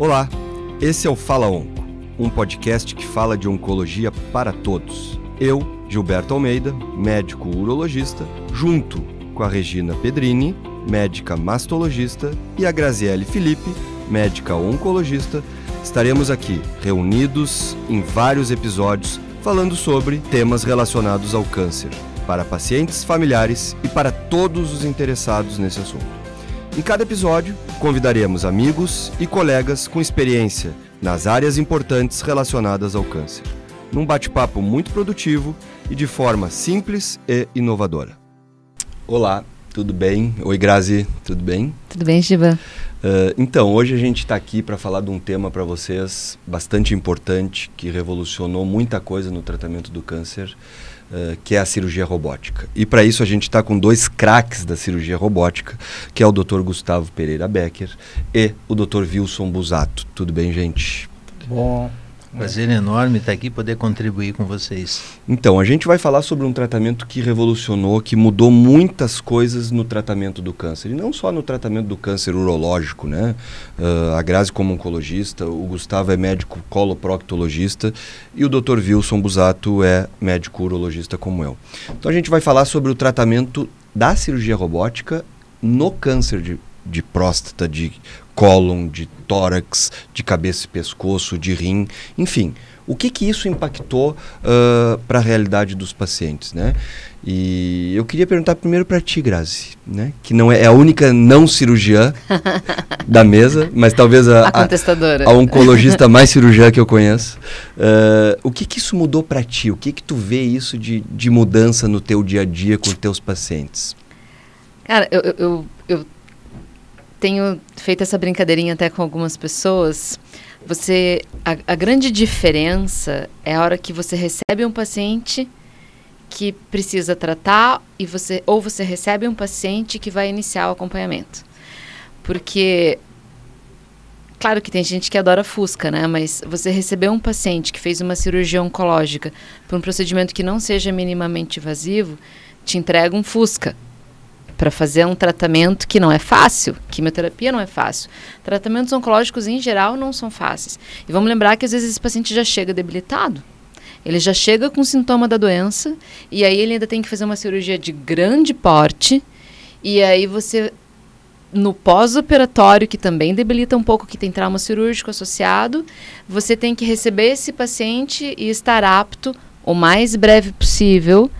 Olá, esse é o Fala Onco, um podcast que fala de oncologia para todos. Eu, Gilberto Almeida, médico urologista, junto com a Regina Pedrini, médica mastologista, e a Graziele Felipe, médica oncologista, estaremos aqui reunidos em vários episódios falando sobre temas relacionados ao câncer, para pacientes, familiares e para todos os interessados nesse assunto. Em cada episódio, convidaremos amigos e colegas com experiência nas áreas importantes relacionadas ao câncer, num bate-papo muito produtivo e de forma simples e inovadora. Olá, tudo bem? Oi, Grazi, tudo bem? Tudo bem, Giba? Então, hoje a gente está aqui para falar de um tema para vocês bastante importante, que revolucionou muita coisa no tratamento do câncer, que é a cirurgia robótica. E para isso a gente está com dois craques da cirurgia robótica, que é o Dr. Gustavo Pereira Becker e o Dr. Wilson Busato. Tudo bem, gente? Bom. Prazer enorme estar aqui e poder contribuir com vocês. Então, a gente vai falar sobre um tratamento que revolucionou, que mudou muitas coisas no tratamento do câncer. E não só no tratamento do câncer urológico, né? A Grazi como oncologista, o Gustavo é médico coloproctologista e o Dr. Wilson Busato é médico urologista como eu. Então, a gente vai falar sobre o tratamento da cirurgia robótica no câncer de próstata, de cólon, de tórax, de cabeça e pescoço, de rim, enfim. O que isso impactou para a realidade dos pacientes, né? E eu queria perguntar primeiro para ti, Grazi, né? Que não é a única não cirurgiã da mesa, mas talvez a oncologista mais cirurgiã que eu conheço. O que isso mudou para ti? O que tu vê isso de mudança no teu dia a dia com os teus pacientes? Cara, eu tenho feito essa brincadeirinha até com algumas pessoas. A grande diferença é a hora que você recebe um paciente que precisa tratar ou você recebe um paciente que vai iniciar o acompanhamento. Porque, claro que tem gente que adora Fusca, né? Mas você receber um paciente que fez uma cirurgia oncológica por um procedimento que não seja minimamente invasivo, te entrega um Fusca para fazer um tratamento que não é fácil. Quimioterapia não é fácil. Tratamentos oncológicos, em geral, não são fáceis. E vamos lembrar que, às vezes, esse paciente já chega debilitado. Ele já chega com sintoma da doença, e aí ele ainda tem que fazer uma cirurgia de grande porte, e aí você, no pós-operatório, que também debilita um pouco, que tem trauma cirúrgico associado, você tem que receber esse paciente e estar apto o mais breve possível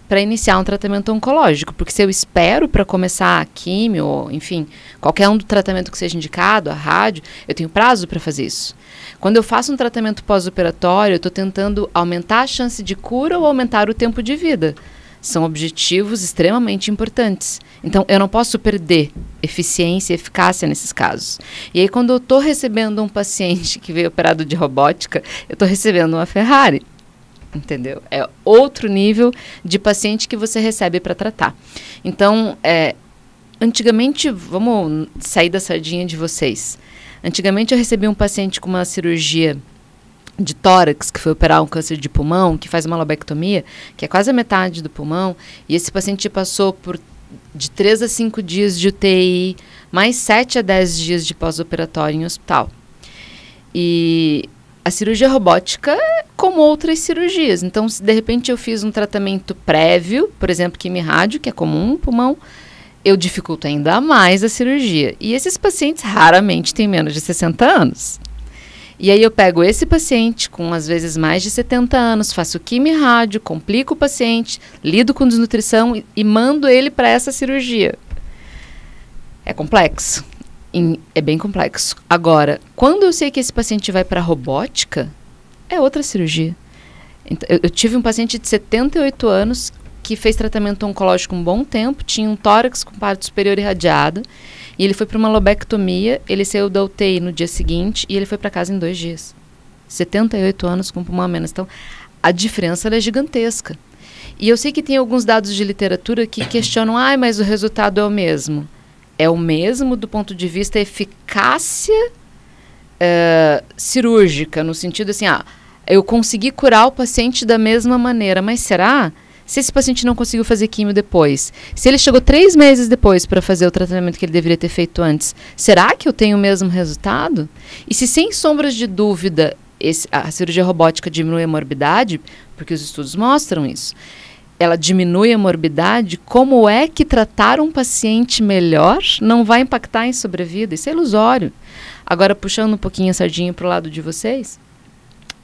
para iniciar um tratamento oncológico, porque se eu espero para começar a químio, ou, enfim, qualquer um do tratamento que seja indicado, a rádio, eu tenho prazo para fazer isso. Quando eu faço um tratamento pós-operatório, eu estou tentando aumentar a chance de cura ou aumentar o tempo de vida. São objetivos extremamente importantes. Então, eu não posso perder eficiência e eficácia nesses casos. E aí, quando eu estou recebendo um paciente que veio operado de robótica, eu estou recebendo uma Ferrari. Entendeu? É outro nível de paciente que você recebe para tratar. Então, antigamente, vamos sair da sardinha de vocês. Antigamente eu recebi um paciente com uma cirurgia de tórax, que foi operar um câncer de pulmão, que faz uma lobectomia, que é quase a metade do pulmão, e esse paciente passou por de 3 a 5 dias de UTI, mais 7 a 10 dias de pós-operatório em hospital. E a cirurgia robótica é como outras cirurgias. Então, se de repente eu fiz um tratamento prévio, por exemplo, quimio-rádio, que é comum no pulmão, eu dificulto ainda mais a cirurgia. E esses pacientes raramente têm menos de 60 anos. E aí eu pego esse paciente com, às vezes, mais de 70 anos, faço quimio-rádio, complico o paciente, lido com desnutrição e mando ele para essa cirurgia. É complexo. É bem complexo. Agora, quando eu sei que esse paciente vai para a robótica, é outra cirurgia. Então, eu tive um paciente de 78 anos que fez tratamento oncológico um bom tempo, tinha um tórax com parte superior irradiada, e ele foi para uma lobectomia, ele saiu da UTI no dia seguinte e ele foi para casa em 2 dias. 78 anos com pulmão a menos. Então, a diferença é gigantesca. E eu sei que tem alguns dados de literatura que questionam, mas o resultado é o mesmo. É o mesmo do ponto de vista eficácia cirúrgica, no sentido assim, eu consegui curar o paciente da mesma maneira, mas será? Se esse paciente não conseguiu fazer químio depois, se ele chegou 3 meses depois para fazer o tratamento que ele deveria ter feito antes, será que eu tenho o mesmo resultado? E se, sem sombras de dúvida, a cirurgia robótica diminui a morbidade, porque os estudos mostram isso, ela diminui a morbidade, como é que tratar um paciente melhor não vai impactar em sobrevida? Isso é ilusório. Agora, puxando um pouquinho a sardinha para o lado de vocês,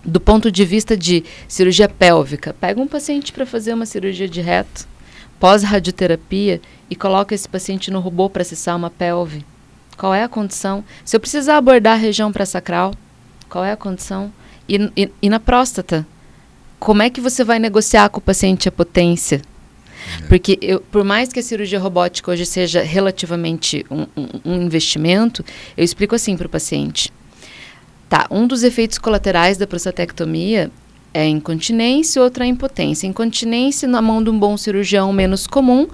do ponto de vista de cirurgia pélvica, pega um paciente para fazer uma cirurgia de reto, pós-radioterapia, e coloca esse paciente no robô para acessar uma pelve. Qual é a condição? Se eu precisar abordar a região pré-sacral, qual é a condição? E na próstata, como é que você vai negociar com o paciente a potência? Porque por mais que a cirurgia robótica hoje seja relativamente um investimento, eu explico assim para o paciente. Tá, um dos efeitos colaterais da prostatectomia é a incontinência, outro é a impotência. Incontinência, na mão de um bom cirurgião, menos comum.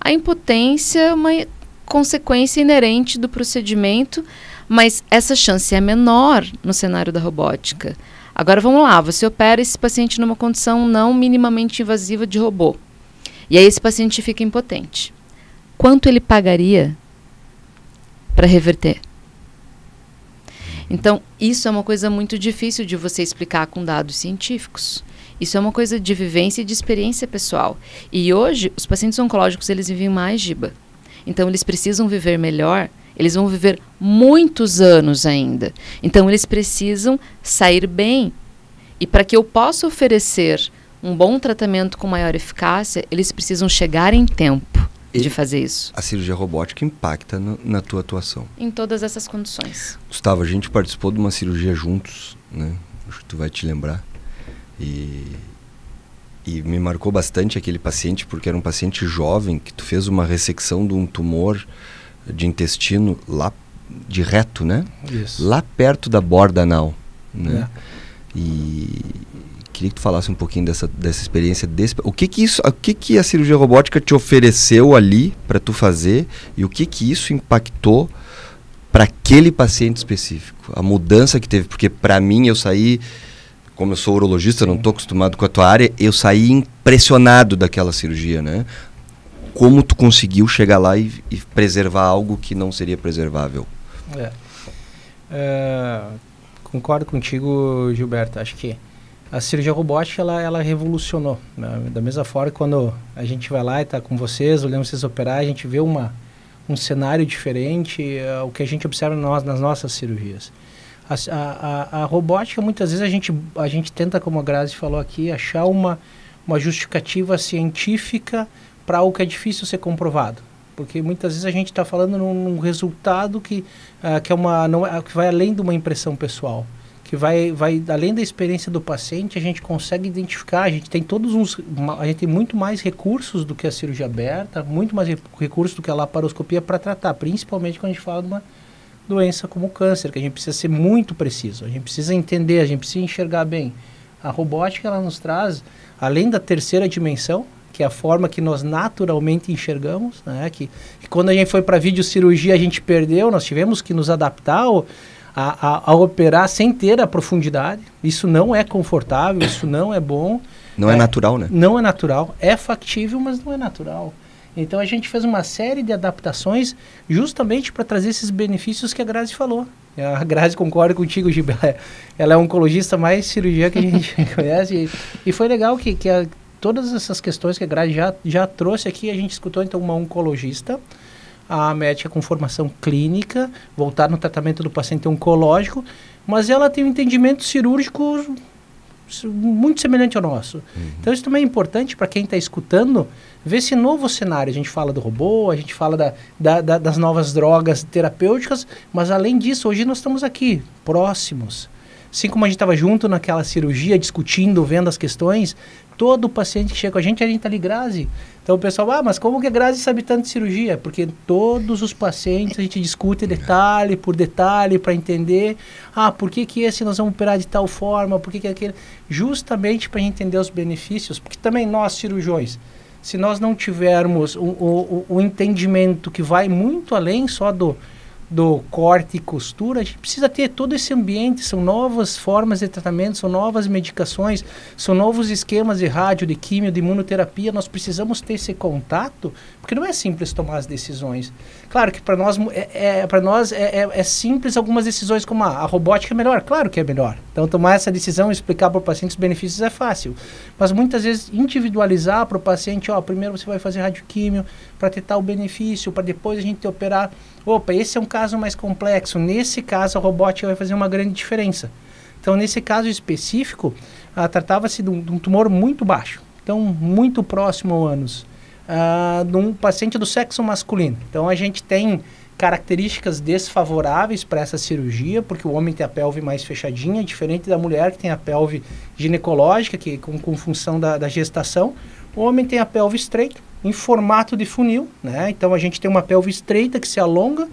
A impotência é uma consequência inerente do procedimento, mas essa chance é menor no cenário da robótica. Agora vamos lá, você opera esse paciente numa condição não minimamente invasiva de robô. E aí esse paciente fica impotente. Quanto ele pagaria para reverter? Então, isso é uma coisa muito difícil de você explicar com dados científicos. Isso é uma coisa de vivência e de experiência pessoal. E hoje, os pacientes oncológicos, eles vivem mais, Giba. Então, eles precisam viver melhor. Eles vão viver muitos anos ainda. Então, eles precisam sair bem. E para que eu possa oferecer um bom tratamento com maior eficácia, eles precisam chegar em tempo de fazer isso. A cirurgia robótica impacta na tua atuação. Em todas essas condições. Gustavo, a gente participou de uma cirurgia juntos, né? Acho que tu vai te lembrar. E me marcou bastante aquele paciente, porque era um paciente jovem, que tu fez uma ressecção de um tumor de intestino lá de reto, né? Isso. Lá perto da borda anal, né? É. E queria que tu falasse um pouquinho dessa experiência. O que a cirurgia robótica te ofereceu ali para tu fazer e o que isso impactou para aquele paciente específico? A mudança que teve, porque para mim eu saí, como eu sou urologista, não estou acostumado com a tua área, eu saí impressionado daquela cirurgia, né? Como tu conseguiu chegar lá e preservar algo que não seria preservável? Concordo contigo, Gilberto. Acho que a cirurgia robótica, ela revolucionou, né? Da mesma forma que quando a gente vai lá e está com vocês, olhando vocês operar, a gente vê um cenário diferente, o que a gente observa nas nossas cirurgias. A robótica, muitas vezes, a gente tenta, como a Grazi falou aqui, achar uma justificativa científica para algo que é difícil ser comprovado. Porque muitas vezes a gente está falando num resultado que vai além de uma impressão pessoal. Que vai além da experiência do paciente, a gente consegue identificar, a gente tem muito mais recursos do que a cirurgia aberta, muito mais recursos do que a laparoscopia para tratar, principalmente quando a gente fala de uma doença como o câncer, que a gente precisa ser muito preciso, a gente precisa entender, a gente precisa enxergar bem. A robótica, ela nos traz, além da terceira dimensão, que é a forma que nós naturalmente enxergamos, né? Que quando a gente foi para videocirurgia a gente perdeu, nós tivemos que nos adaptar a operar sem ter a profundidade. Isso não é confortável, isso não é bom. Não é natural, né? Não é natural. É factível, mas não é natural. Então a gente fez uma série de adaptações justamente para trazer esses benefícios que a Grazi falou. A Grazi concorda contigo, Giba. Ela é a oncologista mais cirurgia que a gente conhece. E foi legal que todas essas questões que a Grazi já trouxe aqui, a gente escutou então uma oncologista, a médica com formação clínica, voltar no tratamento do paciente oncológico, mas ela tem um entendimento cirúrgico muito semelhante ao nosso. Uhum. Então isso também é importante para quem está escutando, ver esse novo cenário. A gente fala do robô, a gente fala das novas drogas terapêuticas, mas além disso, hoje nós estamos aqui, próximos. Assim como a gente estava junto naquela cirurgia, discutindo, vendo as questões, todo paciente que chega com a gente está ali, Grazi. Então o pessoal, mas como que a Grazi sabe tanto de cirurgia? Porque todos os pacientes a gente discute detalhe por detalhe para entender, por que esse nós vamos operar de tal forma, por que aquele... Justamente para entender os benefícios, porque também nós cirurgiões, se nós não tivermos o entendimento que vai muito além só do do corte e costura, a gente precisa ter todo esse ambiente, são novas formas de tratamento, são novas medicações, são novos esquemas de rádio, de químio, de imunoterapia, nós precisamos ter esse contato, porque não é simples tomar as decisões. Claro que para nós é simples algumas decisões, como a robótica é melhor, claro que é melhor. Então tomar essa decisão e explicar para o paciente os benefícios é fácil, mas muitas vezes individualizar para o paciente, primeiro você vai fazer radioquímio para ter tal benefício, para depois a gente operar. Opa, esse é um caso mais complexo, nesse caso a robótica vai fazer uma grande diferença. Então nesse caso específico, tratava-se de um tumor muito baixo, então muito próximo ao ânus, de um paciente do sexo masculino. Então a gente tem características desfavoráveis para essa cirurgia, porque o homem tem a pelve mais fechadinha, diferente da mulher que tem a pelve ginecológica, que com função da gestação. O homem tem a pelve estreita, em formato de funil, né? Então a gente tem uma pelve estreita que se alonga,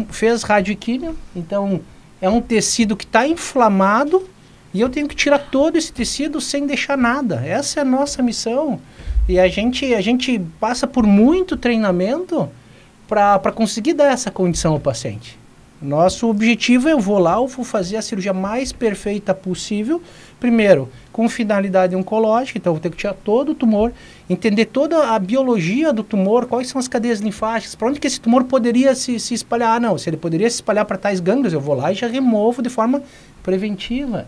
fez radioquímio, então é um tecido que está inflamado e eu tenho que tirar todo esse tecido sem deixar nada. Essa é a nossa missão. E a gente passa por muito treinamento para conseguir dar essa condição ao paciente. Nosso objetivo é, eu vou fazer a cirurgia mais perfeita possível, primeiro, com finalidade oncológica, então eu vou ter que tirar todo o tumor, entender toda a biologia do tumor, quais são as cadeias linfáticas, para onde que esse tumor poderia se espalhar. Se ele poderia se espalhar para tais gânglios, eu vou lá e já removo de forma preventiva.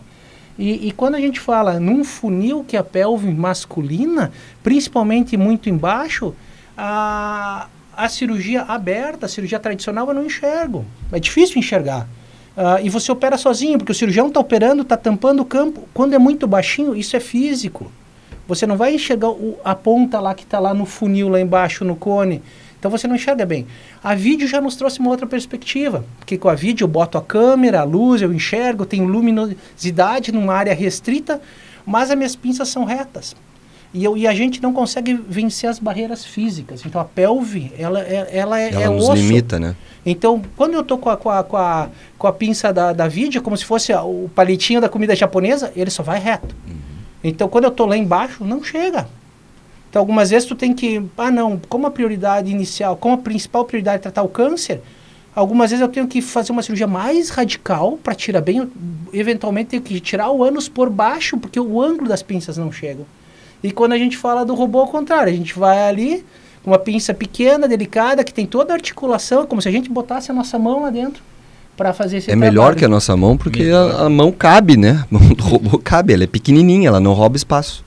E quando a gente fala num funil que é a pelve masculina, principalmente muito embaixo, a cirurgia aberta, a cirurgia tradicional, eu não enxergo. É difícil enxergar. E você opera sozinho, porque o cirurgião está operando, está tampando o campo. Quando é muito baixinho, isso é físico. Você não vai enxergar a ponta lá que está lá no funil, lá embaixo, no cone. Então você não enxerga bem. A vídeo já nos trouxe uma outra perspectiva, porque com a vídeo eu boto a câmera, a luz, eu enxergo, tenho luminosidade numa área restrita, mas as minhas pinças são retas. E a gente não consegue vencer as barreiras físicas. Então a pelve, ela nos osso. Limita, né? Então, quando eu estou com a pinça da vídeo, como se fosse o palitinho da comida japonesa, ele só vai reto. Então, quando eu estou lá embaixo, não chega. Então, algumas vezes tu tem que... como a prioridade inicial, como a principal prioridade é tratar o câncer, algumas vezes eu tenho que fazer uma cirurgia mais radical para tirar bem... Eventualmente, tenho que tirar o ânus por baixo, porque o ângulo das pinças não chega. E quando a gente fala do robô, ao contrário, a gente vai ali, com uma pinça pequena, delicada, que tem toda a articulação, como se a gente botasse a nossa mão lá dentro para fazer esse trabalho. É melhor que a nossa mão, porque a mão cabe, né? A mão do robô cabe, ela é pequenininha, ela não rouba espaço.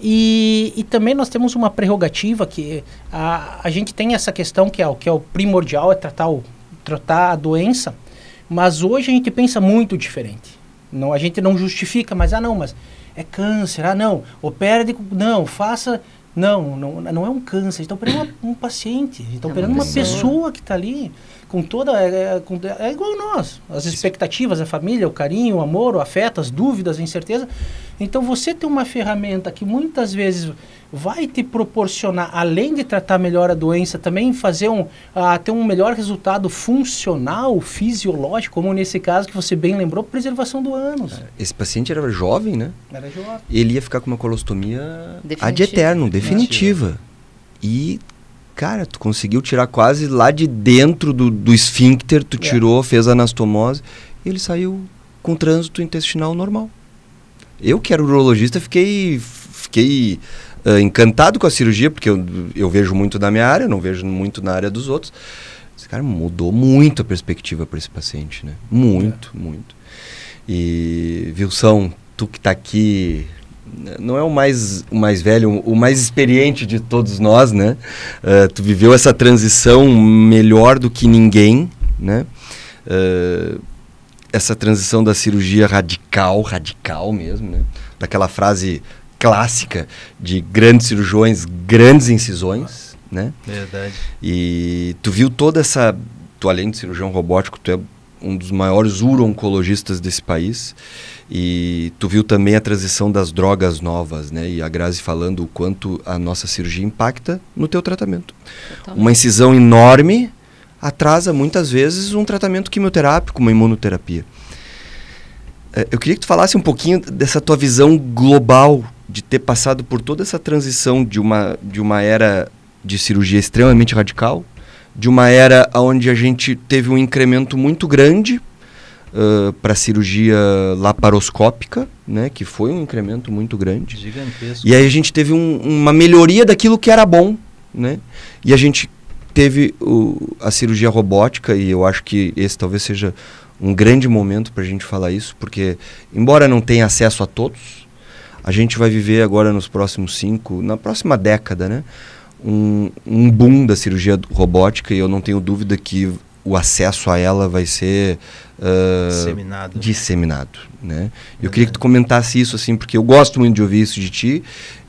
E também nós temos uma prerrogativa que a gente tem essa questão que é o primordial, é tratar a doença, mas hoje a gente pensa muito diferente. A gente não justifica, mas é câncer, opera faça... Não é um câncer, a gente está operando um paciente, a gente está operando uma pessoa que está ali, com toda... É igual nós, as expectativas, a família, o carinho, o amor, o afeto, as dúvidas, a incerteza. Então você tem uma ferramenta que muitas vezes vai te proporcionar, além de tratar melhor a doença, também ter um melhor resultado funcional, fisiológico, como nesse caso que você bem lembrou, preservação do ânus. Esse paciente era jovem, né? Era jovem. Ele ia ficar com uma colostomia ad eterno, definitiva. E, cara, tu conseguiu tirar quase lá de dentro do esfíncter, tu tirou, fez a anastomose, e ele saiu com trânsito intestinal normal. Eu, que era urologista, fiquei encantado com a cirurgia, porque eu vejo muito na minha área, não vejo muito na área dos outros. Esse cara mudou muito a perspectiva para esse paciente, né? Muito. E, Wilson, tu que está aqui, não é o mais velho, o mais experiente de todos nós, né? Tu viveu essa transição melhor do que ninguém, né? Essa transição da cirurgia radical mesmo, né? Daquela frase clássica de grandes cirurgiões, grandes incisões, né? Verdade. E tu viu toda essa... Tu, além de cirurgião robótico, tu é um dos maiores uro-oncologistas desse país. E tu viu também a transição das drogas novas, né? E a Grazi falando o quanto a nossa cirurgia impacta no teu tratamento. Totalmente. Uma incisão enorme atrasa muitas vezes um tratamento quimioterápico, uma imunoterapia. Eu queria que tu falasse um pouquinho dessa tua visão global de ter passado por toda essa transição de uma era de cirurgia extremamente radical, de uma era onde a gente teve um incremento muito grande para a cirurgia laparoscópica, né, que foi um incremento muito grande. Gigantesco. E aí a gente teve uma melhoria daquilo que era bom, né? E a gente teve a cirurgia robótica, e eu acho que esse talvez seja um grande momento para a gente falar isso, porque embora não tenha acesso a todos, a gente vai viver agora na próxima década, né, um boom da cirurgia robótica, e eu não tenho dúvida que o acesso a ela vai ser disseminado, né? Eu queria que tu comentasse isso, assim, porque eu gosto muito de ouvir isso de ti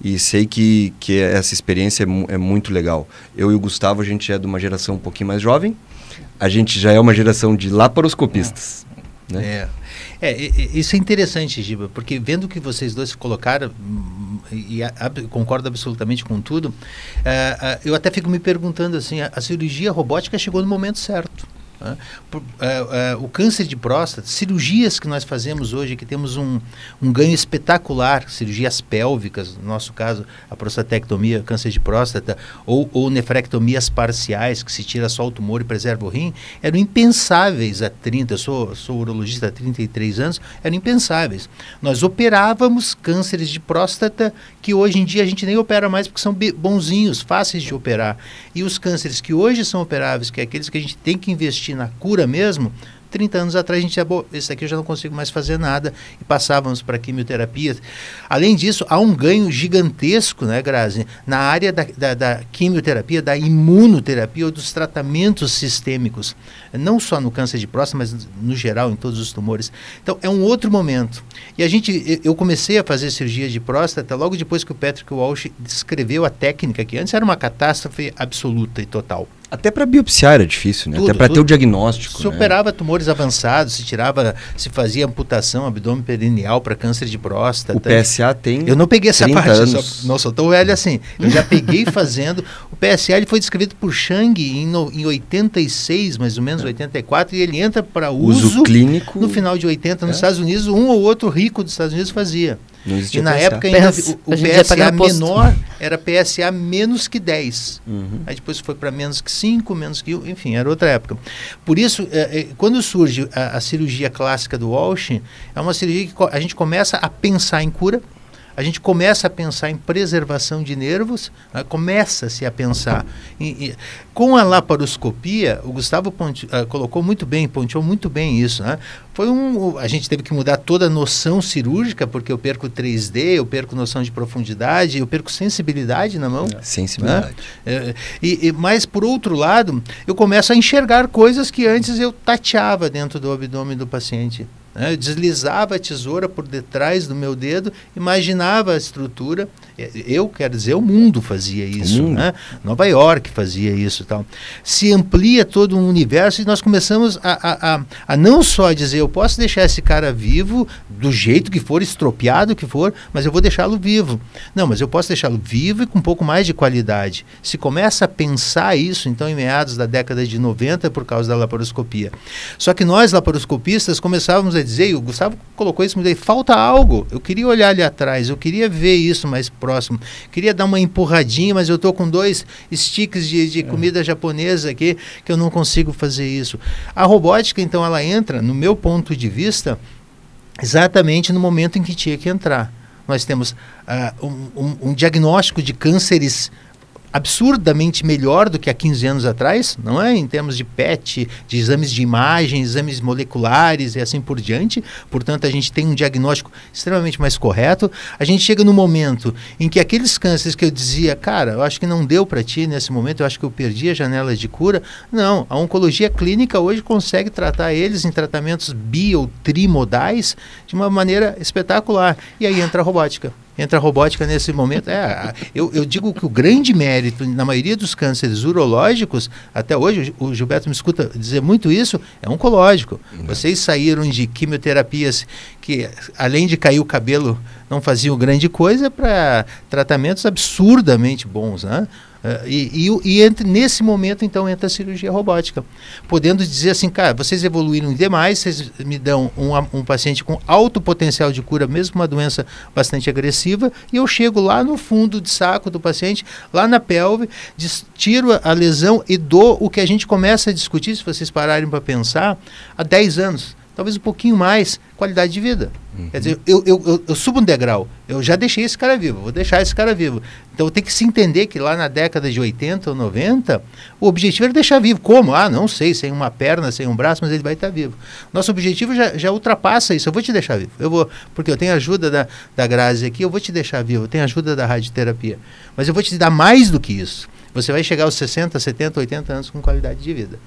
e sei que essa experiência é muito legal. Eu e o Gustavo, a gente é de uma geração um pouquinho mais jovem, a gente já é uma geração de laparoscopistas, né? Isso é interessante, Giba, porque vendo que vocês dois colocaram, concordo absolutamente com tudo, eu até fico me perguntando assim, a cirurgia robótica chegou no momento certo. O câncer de próstata, cirurgias que nós fazemos hoje, que temos um ganho espetacular, cirurgias pélvicas, no nosso caso a prostatectomia, câncer de próstata, ou nefrectomias parciais, que se tira só o tumor e preserva o rim, eram impensáveis há 30, eu sou urologista há 33 anos, eram impensáveis. Nós operávamos cânceres de próstata que hoje em dia a gente nem opera mais porque são bonzinhos, fáceis de operar. E os cânceres que hoje são operáveis, que é aqueles que a gente tem que investir na cura mesmo, 30 anos atrás a gente dizia, esse aqui eu já não consigo mais fazer nada, e passávamos para quimioterapia. Além disso, há um ganho gigantesco, né, Grazi, na área da quimioterapia, da imunoterapia ou dos tratamentos sistêmicos, não só no câncer de próstata, mas no geral em todos os tumores. Então é um outro momento. E eu comecei a fazer cirurgia de próstata logo depois que o Patrick Walsh descreveu a técnica, que antes era uma catástrofe absoluta e total. Até para biopsiar era difícil, né? Até para ter o diagnóstico. Se operava tumores avançados, se fazia amputação abdômen perineal para câncer de próstata. O PSA tem. Eu não peguei essa parte, não sou tão velho assim. Eu já peguei fazendo. O PSA ele foi descrito por Chang em 86, mais ou menos, 84, e ele entra para uso clínico no final de 80 nos Estados Unidos. Um ou outro rico dos Estados Unidos fazia. E na PSA. época ainda o PSA menor era PSA menos que 10. Aí depois foi para menos que 5, menos que 1, enfim, era outra época. Por isso, quando surge a cirurgia clássica do Walsh, é uma cirurgia que a gente começa a pensar em cura, a gente começa a pensar em preservação de nervos, começa-se a pensar. Com a laparoscopia, o Gustavo colocou muito bem, pontuou muito bem isso, né? A gente teve que mudar toda a noção cirúrgica, porque eu perco 3D, eu perco noção de profundidade, eu perco sensibilidade na mão. Sensibilidade. Né? Mas, por outro lado, eu começo a enxergar coisas que antes eu tateava dentro do abdômen do paciente. Eu deslizava a tesoura por detrás do meu dedo, imaginava a estrutura. Quero dizer, o mundo fazia isso, né? Nova York fazia isso, tal. Se amplia todo um universo e nós começamos a não só dizer, eu posso deixar esse cara vivo do jeito que for, estropiado que for, mas eu vou deixá-lo vivo. Não, mas eu posso deixá-lo vivo e com um pouco mais de qualidade. Se começa a pensar isso, então, em meados da década de 90, por causa da laparoscopia. Só que nós, laparoscopistas, começávamos a dizer, e o Gustavo colocou isso, falta algo. Eu queria olhar ali atrás, eu queria ver isso mais próximo, queria dar uma empurradinha, mas eu estou com 2 sticks de comida japonesa aqui, que eu não consigo fazer isso. A robótica, então, ela entra, no meu ponto de vista, exatamente no momento em que tinha que entrar. Nós temos um diagnóstico de cânceres absurdamente melhor do que há 15 anos atrás, não é? Em termos de PET, de exames de imagem, exames moleculares e assim por diante. Portanto, a gente tem um diagnóstico extremamente mais correto. A gente chega no momento em que aqueles cânceres que eu dizia, cara, eu acho que não deu para ti nesse momento, eu acho que eu perdi a janela de cura. Não, a oncologia clínica hoje consegue tratar eles em tratamentos bi ou trimodais de uma maneira espetacular. E aí entra a robótica. Entra a robótica nesse momento. Eu digo que o grande mérito, na maioria dos cânceres urológicos, até hoje, o Gilberto me escuta dizer muito isso, é oncológico. Vocês saíram de quimioterapias que, além de cair o cabelo, não faziam grande coisa, para tratamentos absurdamente bons, né? Nesse momento, então, entra a cirurgia robótica, podendo dizer assim, cara, vocês evoluíram demais, vocês me dão um paciente com alto potencial de cura, mesmo uma doença bastante agressiva, e eu chego lá no fundo de saco do paciente, lá na pelve, tiro a lesão e dou o que a gente começa a discutir, se vocês pararem para pensar, há 10 anos, talvez um pouquinho mais, qualidade de vida. Quer dizer, eu subo um degrau, eu já deixei esse cara vivo, vou deixar esse cara vivo. Então tem que se entender que lá na década de 80 ou 90, o objetivo era deixar vivo. Como? Não sei, sem uma perna, sem um braço, mas ele vai estar vivo. Nosso objetivo já ultrapassa isso, eu vou te deixar vivo. Porque eu tenho a ajuda da Grazi aqui, eu vou te deixar vivo, eu tenho a ajuda da radioterapia. Mas eu vou te dar mais do que isso. Você vai chegar aos 60, 70, 80 anos com qualidade de vida.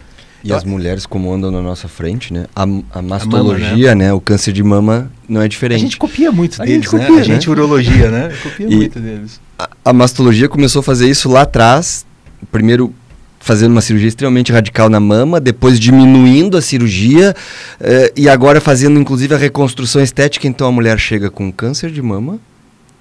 E as mulheres como andam na nossa frente, né? A mastologia, mama, né? O câncer de mama não é diferente. A gente copia muito deles, né? A gente urologia, né? Copia muito deles. A mastologia começou a fazer isso lá atrás, primeiro fazendo uma cirurgia extremamente radical na mama, depois diminuindo a cirurgia e agora fazendo inclusive a reconstrução estética. Então a mulher chega com câncer de mama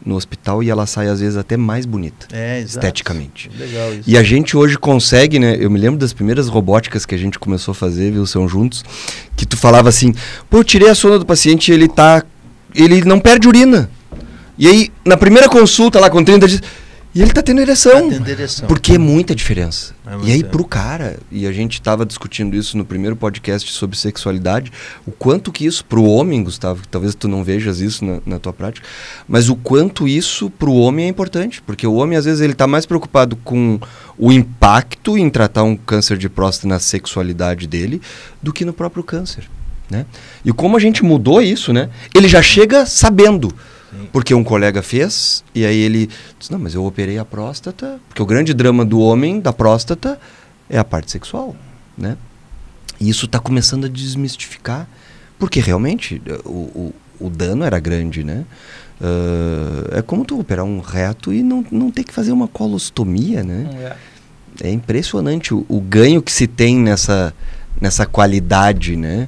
no hospital e ela sai às vezes até mais bonita, esteticamente. Legal isso. E a gente hoje consegue, né? Eu me lembro das primeiras robóticas que a gente começou a fazer, viu, São Juntos, que tu falava assim, pô, eu tirei a sonda do paciente e ele não perde urina. E aí, na primeira consulta lá com 30 dias, e ele tá tendo ereção. Porque é muita diferença. E aí pro cara, e a gente estava discutindo isso no primeiro podcast sobre sexualidade, o quanto que isso pro homem, Gustavo, talvez tu não vejas isso na tua prática, mas o quanto isso pro homem é importante, porque o homem às vezes ele tá mais preocupado com o impacto em tratar um câncer de próstata na sexualidade dele do que no próprio câncer, né? E como a gente mudou isso, né? Ele já chega sabendo. Porque um colega fez, e aí ele disse, não, mas eu operei a próstata, porque o grande drama do homem, da próstata, é a parte sexual, né? E isso está começando a desmistificar, porque realmente o dano era grande, né? É como tu operar um reto e não ter que fazer uma colostomia, né? É impressionante o ganho que se tem nessa qualidade, né?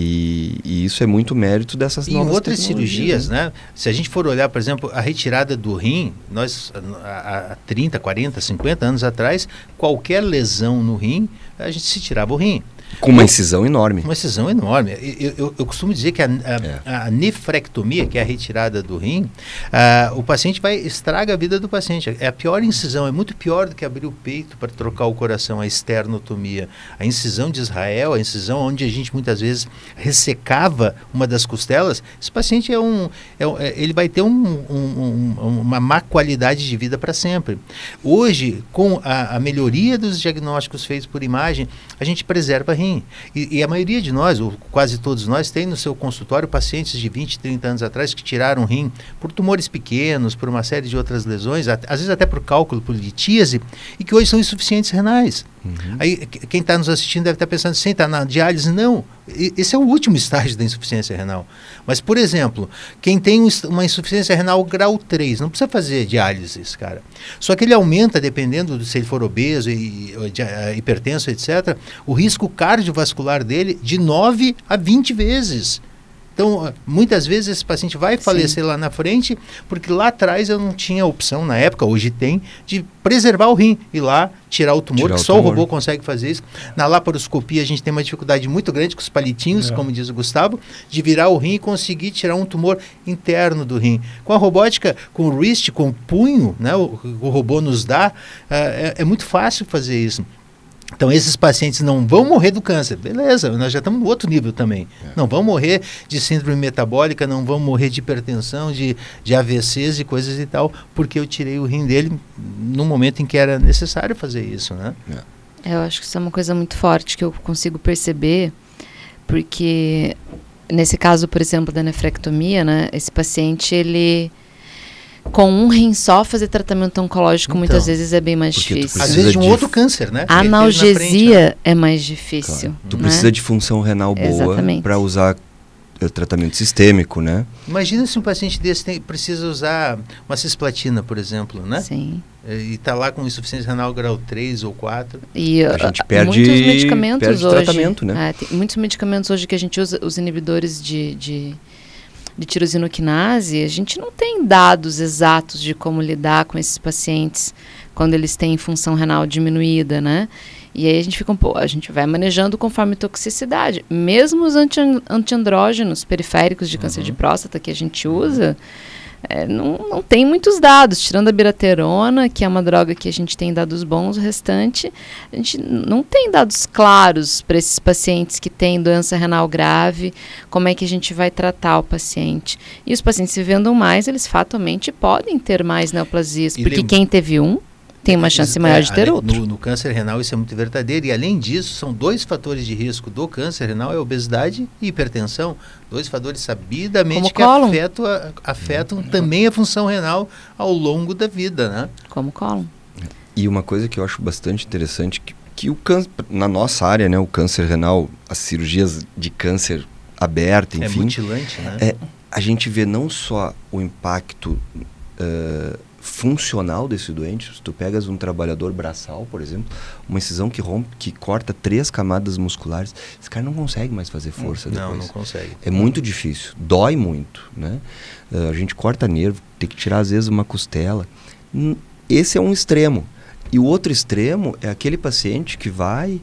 E isso é muito mérito dessas novas tecnologias. Em outras cirurgias, né? Se a gente for olhar, por exemplo, a retirada do rim, nós há 30, 40, 50 anos atrás, qualquer lesão no rim, a gente se tirava o rim. Com uma incisão enorme. Uma incisão enorme. Eu costumo dizer que a nefrectomia, que é a retirada do rim, o paciente estraga a vida do paciente. É a pior incisão, é muito pior do que abrir o peito para trocar o coração, a esternotomia. A incisão de Israel, a incisão onde a gente muitas vezes ressecava uma das costelas, esse paciente ele vai ter uma má qualidade de vida para sempre. Hoje, com a melhoria dos diagnósticos feitos por imagem, a gente preserva rim. E a maioria de nós, ou quase todos nós, tem no seu consultório pacientes de 20, 30 anos atrás que tiraram rim por tumores pequenos, por uma série de outras lesões, às vezes até por cálculo, por litíase, e que hoje são insuficientes renais. Aí quem está nos assistindo deve estar pensando assim, está na diálise. Não, esse é o último estágio da insuficiência renal. Mas, por exemplo, quem tem uma insuficiência renal grau 3, não precisa fazer diálise, esse cara. Só que ele aumenta, dependendo de se ele for obeso, hipertenso, etc., o risco cardiovascular dele de 9 a 20 vezes. Então, muitas vezes esse paciente vai falecer lá na frente, porque lá atrás eu não tinha opção, na época, hoje tem, de preservar o rim e lá tirar o tumor, que só o robô consegue fazer isso. Na laparoscopia a gente tem uma dificuldade muito grande com os palitinhos, como diz o Gustavo, de virar o rim e conseguir tirar um tumor interno do rim. Com a robótica, com o wrist, com o punho, né, o robô nos dá, é muito fácil fazer isso. Então, esses pacientes não vão morrer do câncer. Beleza, nós já estamos no outro nível também. Não vão morrer de síndrome metabólica, não vão morrer de hipertensão, de AVCs e coisas e tal, porque eu tirei o rim dele no momento em que era necessário fazer isso, né? Eu acho que isso é uma coisa muito forte que eu consigo perceber, porque nesse caso, por exemplo, da nefrectomia, né, esse paciente, ele... com um rim só fazer tratamento oncológico muitas vezes é bem mais difícil. Às vezes de um outro câncer, né? A analgesia é mais difícil. Claro. Tu precisa de função renal boa para usar tratamento sistêmico, né? Imagina se um paciente desse precisa usar uma cisplatina, por exemplo, né? Sim. E está lá com insuficiência renal grau 3 ou 4. E a gente perde, muitos medicamentos hoje, tratamento, né? Tem muitos medicamentos hoje que a gente usa, os inibidores de de tirosinoquinase, a gente não tem dados exatos de como lidar com esses pacientes quando eles têm função renal diminuída, né? E aí a gente vai manejando conforme toxicidade. Mesmo os antiandrógenos periféricos de câncer de próstata que a gente usa, não tem muitos dados. Tirando a biraterona, que é uma droga que a gente tem dados bons, o restante, a gente não tem dados claros para esses pacientes que têm doença renal grave, como é que a gente vai tratar o paciente. E os pacientes vivendo mais, eles fatalmente podem ter mais neoplasias, porque quem teve tem uma chance maior de ter outro. No câncer renal isso é muito verdadeiro, e além disso, são 2 fatores de risco do câncer renal, é obesidade e hipertensão, 2 fatores sabidamente que afetam também a função renal ao longo da vida, né? Como cólon. E uma coisa que eu acho bastante interessante, que o câncer, na nossa área, né, o câncer renal, as cirurgias de câncer aberto, enfim... É mutilante, né? A gente vê não só o impacto... funcional desse doente. Se tu pegas um trabalhador braçal, por exemplo, uma incisão que corta 3 camadas musculares, esse cara não consegue mais fazer força depois. Não consegue. É muito difícil, dói muito, né? A gente corta nervo, tem que tirar às vezes uma costela. Esse é um extremo. E o outro extremo é aquele paciente que vai,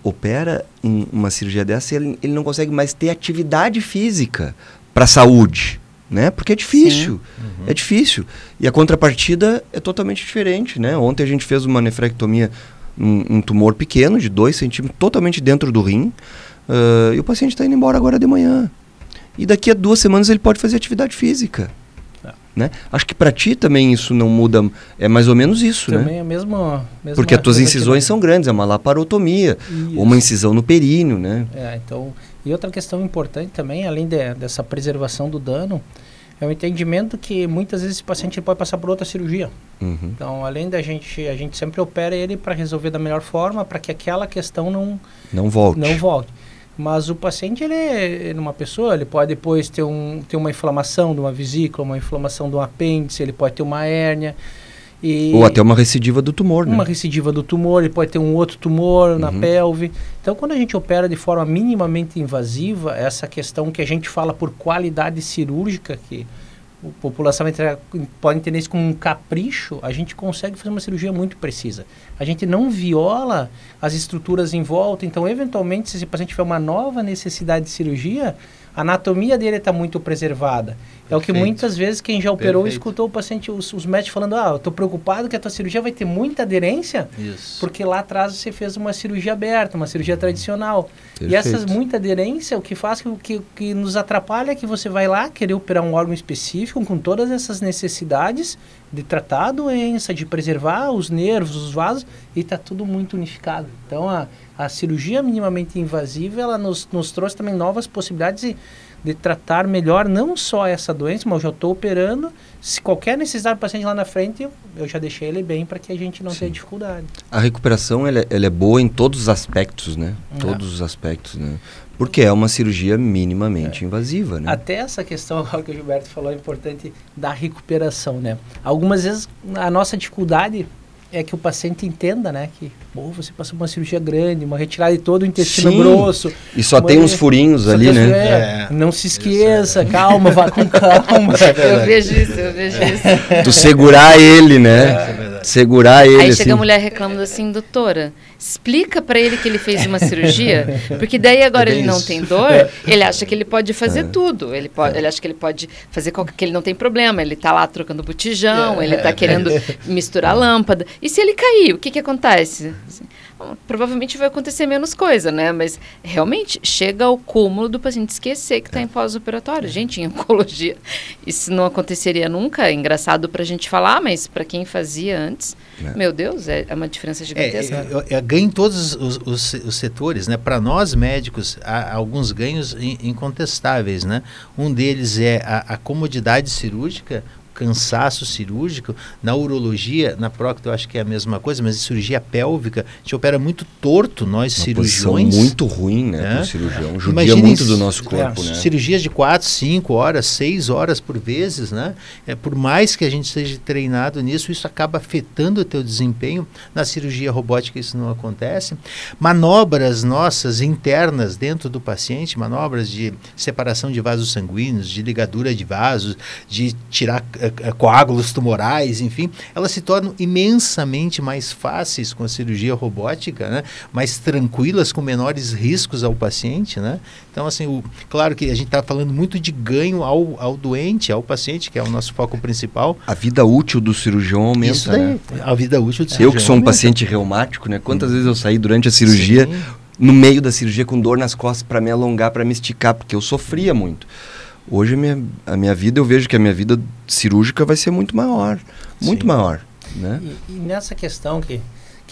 opera uma cirurgia dessa e ele não consegue mais ter atividade física para a saúde. Né? Porque é difícil, é difícil. E a contrapartida é totalmente diferente, né? Ontem a gente fez uma nefrectomia, um tumor pequeno, de 2 centímetros, totalmente dentro do rim, e o paciente está indo embora agora de manhã. E daqui a 2 semanas ele pode fazer atividade física. Né? Acho que para ti também isso não muda, é mais ou menos isso, também né? É a mesma porque as tuas incisões são grandes, é uma laparotomia, ou uma incisão no períneo, né? Então, e outra questão importante também, além dessa preservação do dano, é o entendimento que muitas vezes esse paciente pode passar por outra cirurgia. Então, além da a gente sempre opera ele para resolver da melhor forma, para que aquela questão não volte. Mas o paciente, numa pessoa, ele pode depois ter uma inflamação de uma vesícula, uma inflamação de um apêndice, ele pode ter uma hérnia. Ou até uma recidiva do tumor, né? Uma recidiva do tumor, ele pode ter um outro tumor na pelve. Então, quando a gente opera de forma minimamente invasiva, essa questão que a gente fala por qualidade cirúrgica, que a população pode entender isso como um capricho, a gente consegue fazer uma cirurgia muito precisa. A gente não viola as estruturas em volta, então, eventualmente, se esse paciente tiver uma nova necessidade de cirurgia, a anatomia dele está muito preservada. É o que muitas vezes quem já operou escutou o paciente, os médicos falando, eu estou preocupado que a tua cirurgia vai ter muita aderência, porque lá atrás você fez uma cirurgia aberta, uma cirurgia tradicional. Perfeito. E essas muita aderência, o que faz que nos atrapalha é que você vai lá querer operar um órgão específico com todas essas necessidades de tratar a doença, de preservar os nervos, os vasos, e está tudo muito unificado. Então, a cirurgia minimamente invasiva, ela nos trouxe também novas possibilidades de tratar melhor não só essa doença, mas eu já estou operando. Se qualquer necessidade do paciente lá na frente, eu já deixei ele bem para que a gente não tenha dificuldade. A recuperação ela é boa em todos os aspectos, né? Todos os aspectos, né? Porque é uma cirurgia minimamente invasiva, né? Até essa questão agora que o Gilberto falou é importante da recuperação, né? Algumas vezes a nossa dificuldade é que o paciente entenda, né, que você passou por uma cirurgia grande, uma retirada de todo o intestino grosso. E só tem uns furinhos ali, né? Não se esqueça, calma, vá com calma. Eu vejo isso. Tu segurar ele, né? Segurar ele. Aí chega a mulher reclamando assim, doutora, explica pra ele que ele fez uma cirurgia, porque daí agora ele não tem dor, ele acha que ele pode fazer tudo. Ele acha que ele pode fazer que ele não tem problema, ele tá lá trocando botijão, ele tá querendo misturar lâmpada. E se ele cair, o que acontece? Assim, provavelmente vai acontecer menos coisa, né? Mas realmente chega ao cúmulo do paciente esquecer que está em pós-operatório. Gente, em oncologia, isso não aconteceria nunca. É engraçado para a gente falar, mas para quem fazia antes, meu Deus, é uma diferença gigantesca. Ganha em todos os setores, né? Para nós médicos, há alguns ganhos incontestáveis, né? Um deles é a comodidade cirúrgica. cansaço cirúrgico, na urologia, na prócto eu acho que é a mesma coisa, mas em cirurgia pélvica, a gente opera muito torto, nós Uma cirurgiões. posição muito ruim, né, pro cirurgião. Judia Imagine muito do nosso corpo, né? Cirurgias de 4, 5 horas, 6 horas por vezes, né? Por mais que a gente seja treinado nisso, isso acaba afetando o teu desempenho. Na cirurgia robótica isso não acontece. Manobras nossas internas dentro do paciente, manobras de separação de vasos sanguíneos, de ligadura de vasos, de tirar coágulos tumorais, enfim, elas se tornam imensamente mais fáceis com a cirurgia robótica, né? Mais tranquilas, com menores riscos ao paciente, né? Então, assim, claro que a gente está falando muito de ganho ao doente, ao paciente, que é o nosso foco principal. A vida útil do cirurgião aumenta, Isso daí, né? a vida útil do cirurgião Eu que sou um aumenta. paciente reumático, né? Quantas vezes eu saí durante a cirurgia, Sim. no meio da cirurgia, com dor nas costas para me alongar, para me esticar, porque eu sofria muito. Hoje a minha vida, eu vejo que a minha vida cirúrgica vai ser muito maior, muito Sim. maior, né? E nessa questão que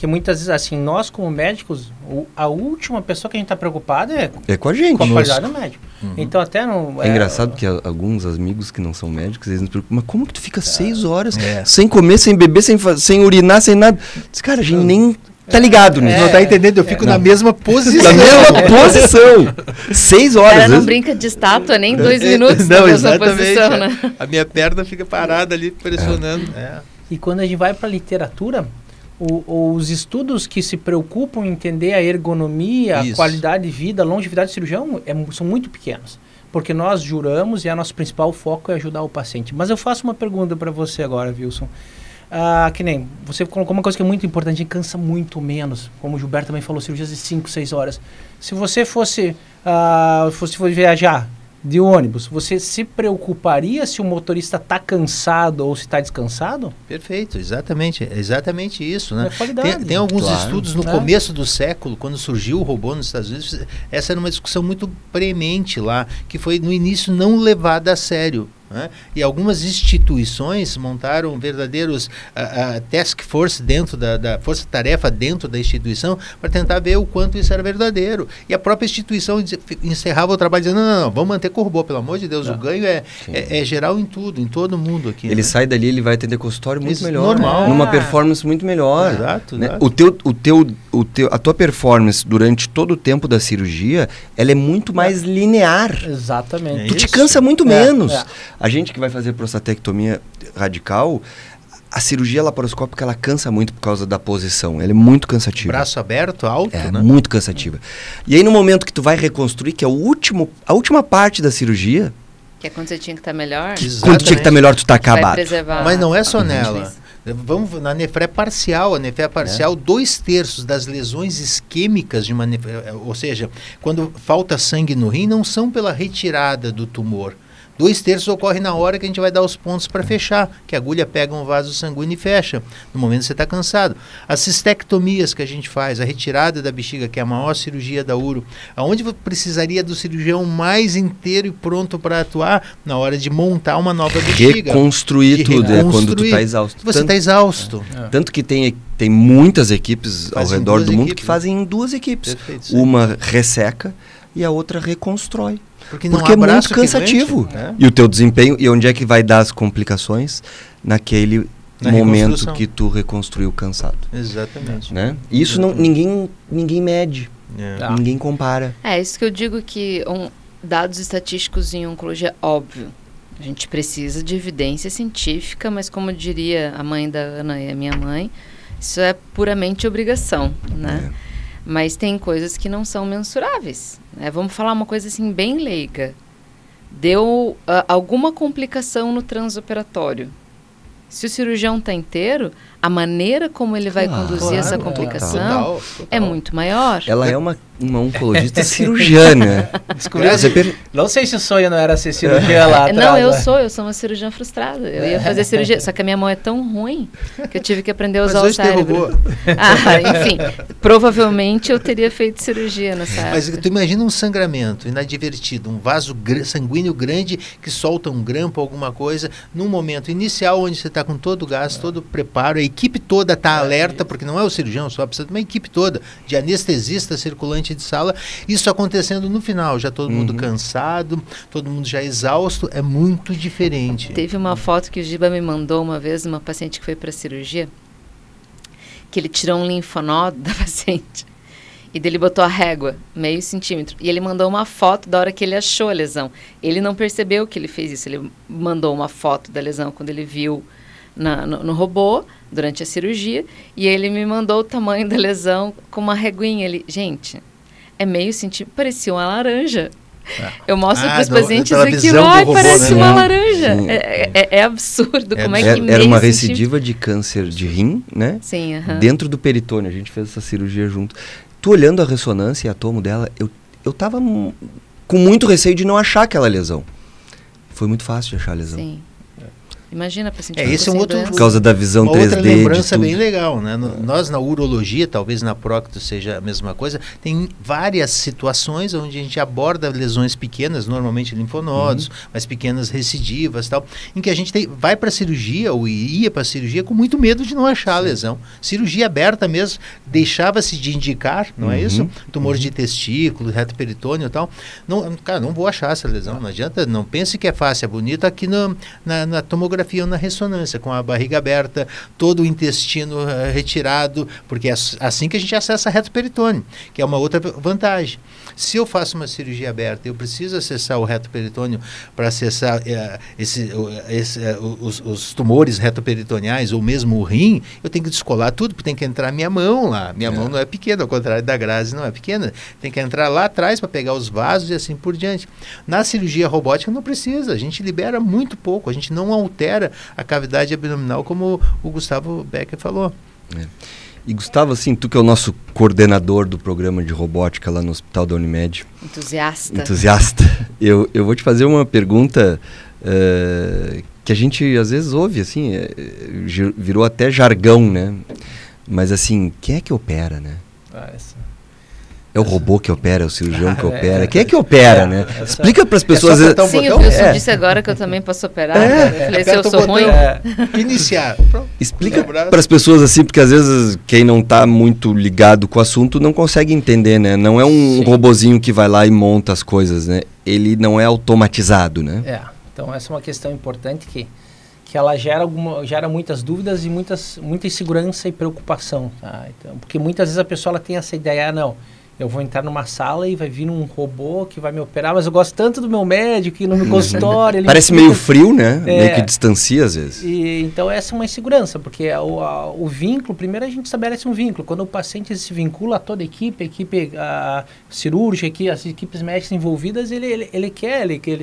muitas vezes, assim, nós como médicos, a última pessoa que a gente está preocupado é É com a gente. com a qualidade do médico. Uhum. Então até não... É engraçado que alguns amigos que não são médicos, eles nos preocupam, mas como que tu fica 6 horas É. sem comer, sem beber, sem urinar, sem nada? Diz, cara, a gente nem tá ligado nisso. Não tá entendendo? Eu fico na mesma posição. Na mesma posição. 6 O horas. cara às não vezes. brinca de estátua nem 2 minutos Não, na mesma exatamente. posição, né? A minha perna fica parada ali, pressionando. E quando a gente vai para a literatura, os estudos que se preocupam em entender a ergonomia, a Isso. qualidade de vida, a longevidade do cirurgião são muito pequenos. Porque nós juramos e nosso principal foco é ajudar o paciente. Mas eu faço uma pergunta para você agora, Wilson. Que nem, você colocou uma coisa que é muito importante, a gente cansa muito menos. Como o Gilberto também falou, cirurgias de 5, 6 horas. Se você fosse viajar de ônibus, você se preocuparia se o motorista está cansado ou se está descansado? Perfeito, exatamente. É exatamente isso, né? É qualidade. Tem alguns Claro. estudos no Né? começo do século, quando surgiu o robô nos Estados Unidos, essa era uma discussão muito premente lá, que foi no início não levada a sério. Né? E algumas instituições montaram verdadeiros task force dentro da força-tarefa dentro da instituição para tentar ver o quanto isso era verdadeiro. E a própria instituição encerrava o trabalho dizendo, não, vamos manter com o robô, pelo amor de Deus, o ganho é geral em tudo, em todo mundo aqui. Ele né? sai dali, ele vai atender consultório muito Isso, melhor. normal. Numa performance muito melhor. Exato, Né? exato. A tua performance durante todo o tempo da cirurgia, ela é muito mais linear. Exatamente. Tu te Isso. cansa muito menos. é. A gente que vai fazer prostatectomia radical, a cirurgia laparoscópica, ela cansa muito por causa da posição. Ela é muito cansativa. Braço aberto, alto, É, né? muito cansativa. E aí no momento que tu vai reconstruir, que é a última parte da cirurgia, Que é quando você tinha que estar melhor, quando tinha que estar melhor, tu tá vai acabado. preservar. Mas não é só a nela. justiça. Vamos na nefré parcial. A nefré parcial, 2/3 das lesões isquêmicas de uma nefré, ou seja, quando falta sangue no rim, não são pela retirada do tumor. 2/3 ocorre na hora que a gente vai dar os pontos para fechar, que a agulha pega um vaso sanguíneo e fecha, no momento que você está cansado. As cistectomias que a gente faz, a retirada da bexiga, que é a maior cirurgia da uro, aonde precisaria do cirurgião mais inteiro e pronto para atuar na hora de montar uma nova bexiga. Reconstruir De tudo, é quando tu reconstruir. tá exausto. Você está exausto. Tanto que tem muitas equipes ao Fazem redor duas do mundo equipes, que fazem em 2 equipes. Perfeito, sim. Uma resseca e a outra reconstrói. Porque não Porque há é muito braço que cansativo. aguente, né? E o teu desempenho, e onde é que vai dar as complicações? Naquele Na momento reconstrução. que tu reconstruiu cansado. Exatamente. Né? E isso ninguém mede, É. Tá. ninguém compara. É, isso que eu digo que dados estatísticos em oncologia, óbvio. A gente precisa de evidência científica, mas como diria a mãe da Ana e a minha mãe, isso é puramente obrigação, né? Mas tem coisas que não são mensuráveis, né? Vamos falar uma coisa assim bem leiga. Deu alguma complicação no transoperatório. Se o cirurgião está inteiro, a maneira como ele vai Claro, conduzir essa claro, complicação Total. é muito maior. Ela é uma oncologista cirurgiã, né? Não sei se o sonho não era ser cirurgia lá atrás. Não, eu né? sou uma cirurgiã frustrada. Eu ia fazer cirurgia, só que a minha mão é tão ruim que eu tive que aprender a Mas usar o hoje tem cérebro. robô. Enfim, provavelmente eu teria feito cirurgia nessa Mas época. tu imagina um sangramento inadvertido, um vaso sanguíneo grande que solta um grampo, alguma coisa, num momento inicial onde você está está com todo o gás, todo o preparo, a equipe toda está alerta, porque não é o cirurgião só, precisa de uma equipe toda, de anestesista, circulante de sala, isso acontecendo no final, já todo mundo cansado, todo mundo já exausto, é muito diferente. Teve uma foto que o Giba me mandou uma vez, uma paciente que foi para cirurgia, que ele tirou um linfonodo da paciente. E dele botou a régua, meio centímetro. E ele mandou uma foto da hora que ele achou a lesão. Ele não percebeu que ele fez isso. Ele mandou uma foto da lesão quando ele viu no robô, durante a cirurgia. E ele me mandou o tamanho da lesão com uma reguinha. Ele, gente, é meio centímetro. Parecia uma laranja. Eu mostro para os pacientes aquilo. Ai, parece uma laranja. É absurdo. Como é que era uma recidiva de câncer de rim, né? Sim, dentro do peritônio. A gente fez essa cirurgia junto. Tu olhando a ressonância e a tomo dela, eu tava com muito receio de não achar aquela lesão. Foi muito fácil de achar a lesão. Sim. Imagina a paciente. Esse é um outro, por causa da visão 3D. Outra lembrança bem legal, né? Nós na urologia, talvez na prócto seja a mesma coisa, tem várias situações onde a gente aborda lesões pequenas, normalmente linfonodos, mas pequenas recidivas, tal, em que a gente vai para a cirurgia ou ia para a cirurgia com muito medo de não achar a lesão. Cirurgia aberta mesmo, deixava-se de indicar, não é isso? Tumor de testículo, reto peritônio e tal. Não, cara, não vou achar essa lesão, não adianta, não pense que é fácil, é bonito aqui na tomografia ou na ressonância, com a barriga aberta, todo o intestino retirado, porque é assim que a gente acessa reto peritônio, que é uma outra vantagem. Se eu faço uma cirurgia aberta, eu preciso acessar o reto peritônio para acessar os tumores retoperitoneais ou mesmo o rim, eu tenho que descolar tudo, porque tem que entrar minha mão lá. Minha mão não é pequena, ao contrário da Grazi não é pequena. Tem que entrar lá atrás para pegar os vasos e assim por diante. Na cirurgia robótica não precisa, a gente libera muito pouco, a gente não altera a cavidade abdominal, como o Gustavo Becker falou. E Gustavo, assim, tu que é o nosso coordenador do programa de robótica lá no Hospital da Unimed. Entusiasta. Eu vou te fazer uma pergunta que a gente às vezes ouve, assim, virou até jargão, né? Mas assim, quem é que opera, né? É o robô que opera, é o cirurgião que opera. Quem é que opera, né? Explica para as pessoas. Sim, o Wilson disse agora que eu também posso operar. Eu falei, se eu sou ruim. Iniciar. Explica para as pessoas assim, porque às vezes quem não está muito ligado com o assunto não consegue entender, né? Não é um robozinho que vai lá e monta as coisas, né? Ele não é automatizado, né? Então essa é uma questão importante que ela gera muitas dúvidas e muita insegurança e preocupação. Tá? Então, porque muitas vezes a pessoa ela tem essa ideia, não, eu vou entrar numa sala e vai vir um robô que vai me operar, mas eu gosto tanto do meu médico que no meu consultório... Ele parece meio frio, né? Meio que distancia às vezes. Então essa é uma insegurança, porque o vínculo, primeiro a gente estabelece um vínculo. Quando o paciente se vincula a toda a equipe cirúrgica, as equipes médicas envolvidas, ele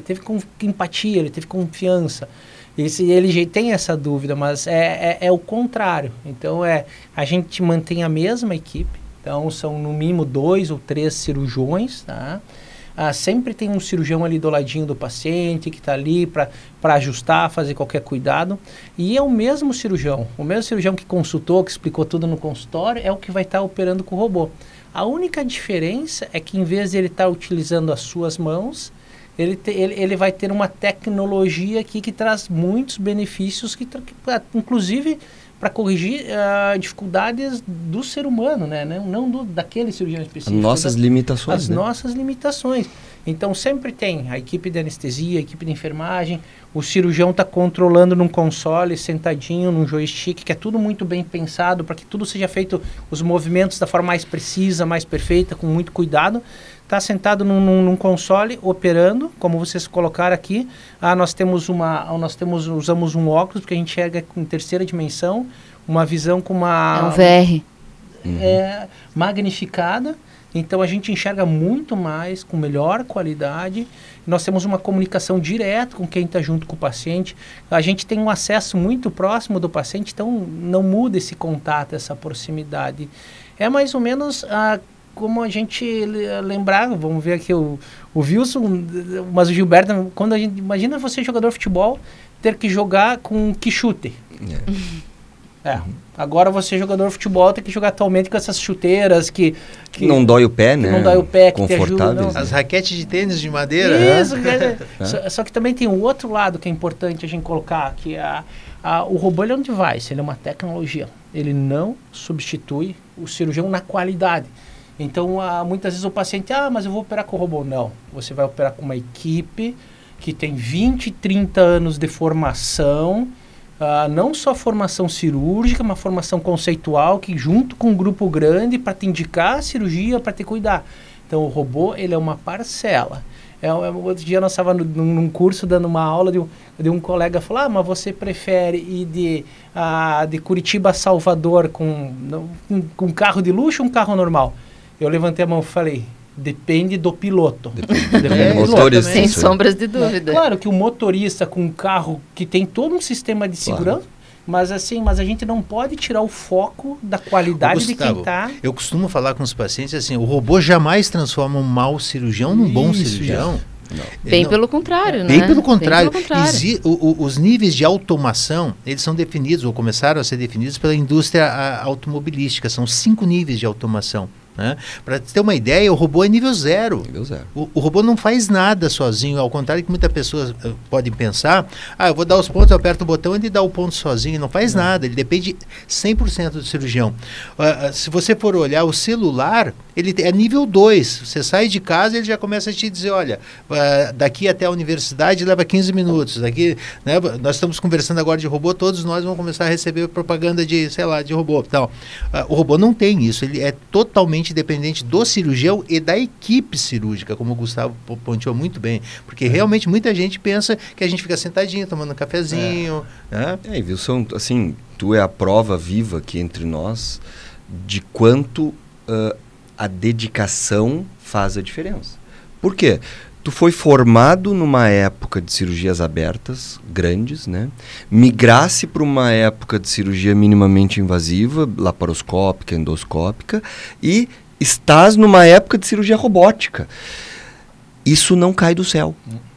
teve empatia, ele teve confiança. Ele tem essa dúvida, mas é o contrário. Então a gente mantém a mesma equipe. Então, são no mínimo 2 ou 3 cirurgiões, tá? Sempre tem um cirurgião ali do ladinho do paciente, que está ali para ajustar, fazer qualquer cuidado. E é o mesmo cirurgião que consultou, que explicou tudo no consultório, é o que vai estar operando com o robô. A única diferença é que, em vez de ele estar utilizando as suas mãos, ele vai ter uma tecnologia aqui que traz muitos benefícios, inclusive para corrigir dificuldades do ser humano, né? Não daquele cirurgião específico. Nossas limitações. As nossas limitações. Então sempre tem a equipe de anestesia, a equipe de enfermagem, o cirurgião está controlando num console, sentadinho num joystick, que é tudo muito bem pensado para que tudo seja feito, os movimentos da forma mais precisa, mais perfeita, com muito cuidado. Está sentado num console, operando, como vocês colocaram aqui. Usamos um óculos, porque a gente enxerga em terceira dimensão, uma visão com uma... É um VR. Magnificada. Então a gente enxerga muito mais, com melhor qualidade. Nós temos uma comunicação direta com quem está junto com o paciente. A gente tem um acesso muito próximo do paciente, então não muda esse contato, essa proximidade. É mais ou menos como a gente lembrava, vamos ver aqui o Wilson, mas o Gilberto, quando imagina você jogador de futebol ter que jogar com quichute. Agora você, jogador de futebol, tem que jogar atualmente com essas chuteiras que não dói o pé, né? Não dói o pé, que confortáveis. As raquetes de tênis de madeira. Isso, só que também tem um outro lado que é importante a gente colocar, que o robô ele é um device, ele é uma tecnologia. Ele não substitui o cirurgião na qualidade. Então, muitas vezes o paciente, mas eu vou operar com o robô. Não, você vai operar com uma equipe que tem 20, 30 anos de formação, não só formação cirúrgica, mas formação conceitual, que junto com um grupo grande para te indicar a cirurgia, para te cuidar. Então, o robô, ele é uma parcela. Outro dia nós estávamos num curso dando uma aula de um colega falou, mas você prefere ir de Curitiba a Salvador com um carro de luxo ou um carro normal? Eu levantei a mão e falei, depende do piloto. Depende do motorista. Sem sombras de dúvida. Claro que o motorista com um carro que tem todo um sistema de segurança, mas a gente não pode tirar o foco da qualidade de quem está... Eu costumo falar com os pacientes assim, o robô jamais transforma um mau cirurgião num bom cirurgião. Bem pelo contrário, né? Bem pelo contrário. Os níveis de automação, eles são definidos, ou começaram a ser definidos pela indústria automobilística. São 5 níveis de automação. Né? Para ter uma ideia, o robô é nível 0. O robô não faz nada sozinho, ao contrário que muitas pessoas podem pensar, eu vou dar os pontos, eu aperto o botão e ele dá o ponto sozinho, não faz nada, ele depende 100% do cirurgião. Se você for olhar o celular, ele é nível 2, você sai de casa e ele já começa a te dizer, olha, daqui até a universidade leva 15 minutos, daqui, né, nós estamos conversando agora de robô, todos nós vamos começar a receber propaganda de robô. Então, o robô não tem isso, ele é totalmente dependente do cirurgião e da equipe cirúrgica, como o Gustavo pontuou muito bem, porque realmente muita gente pensa que a gente fica sentadinho, tomando um cafezinho. Né? Wilson, assim, tu é a prova viva aqui entre nós de quanto a dedicação faz a diferença. Por quê? Tu foi formado numa época de cirurgias abertas, grandes, né? Migrasse para uma época de cirurgia minimamente invasiva, laparoscópica, endoscópica, e estás numa época de cirurgia robótica. Isso não cai do céu.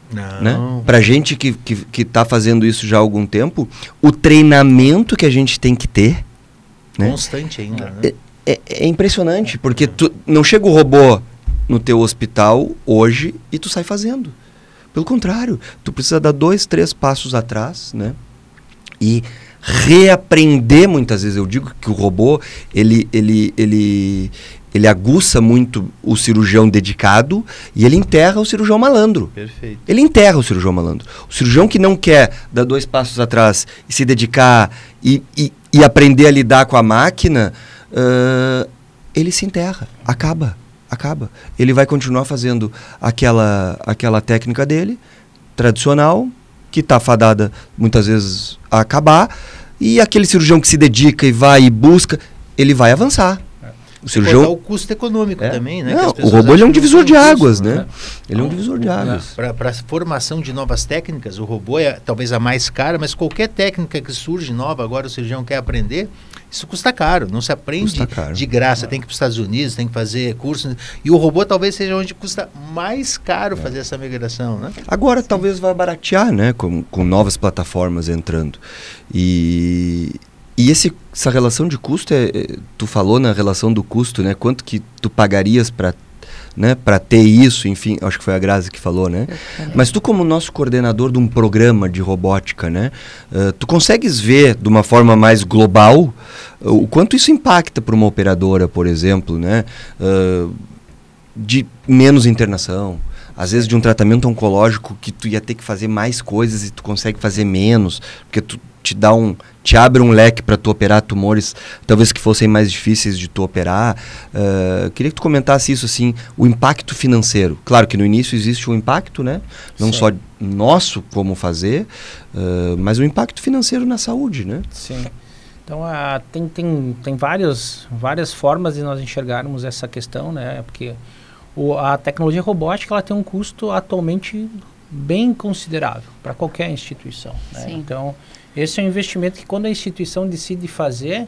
Não. Né? Pra gente que está fazendo isso já há algum tempo, o treinamento que a gente tem que ter... Constante, né? Ainda, né? É impressionante, porque não chega o robô no teu hospital hoje e tu sai fazendo. Pelo contrário, tu precisa dar 2, 3 passos atrás, né? E reaprender, muitas vezes. Eu digo que o robô, ele aguça muito o cirurgião dedicado e ele enterra o cirurgião malandro. Perfeito. Ele enterra o cirurgião malandro. O cirurgião que não quer dar 2 passos atrás e se dedicar e aprender a lidar com a máquina, ele se enterra, acaba. Ele vai continuar fazendo aquela técnica dele, tradicional, que está fadada muitas vezes a acabar, e aquele cirurgião que se dedica e vai e busca, ele vai avançar. O cirurgião... o custo econômico também, né? Não, o robô ele é um divisor de águas, né? Ele é um divisor de águas. Para a formação de novas técnicas, o robô é talvez a mais cara, mas qualquer técnica que surge nova, agora o cirurgião quer aprender, isso custa caro, não se aprende de graça, tem que ir para os Estados Unidos, tem que fazer curso, e o robô talvez seja onde custa mais caro fazer essa migração, né? Agora talvez vai baratear, né? Com novas plataformas entrando. E essa relação de custo, tu falou na relação do custo, né? Quanto que tu pagarias para ter isso, enfim, acho que foi a Grazi que falou, né? Mas tu, como nosso coordenador de um programa de robótica, né? Tu consegues ver de uma forma mais global o quanto isso impacta para uma operadora, por exemplo, né? De menos internação, às vezes de um tratamento oncológico que tu ia ter que fazer mais coisas e tu consegue fazer menos, porque tu te abre um leque para tu operar tumores talvez que fossem mais difíceis de tu operar. Queria que tu comentasse isso, assim, o impacto financeiro. Claro que no início existe um impacto, né? Não Sim. só nosso como fazer, mas o impacto financeiro na saúde, né? Sim. Então, tem várias formas de nós enxergarmos essa questão, né? Porque a tecnologia robótica ela tem um custo atualmente bem considerável para qualquer instituição, né? Então, esse é um investimento que quando a instituição decide fazer,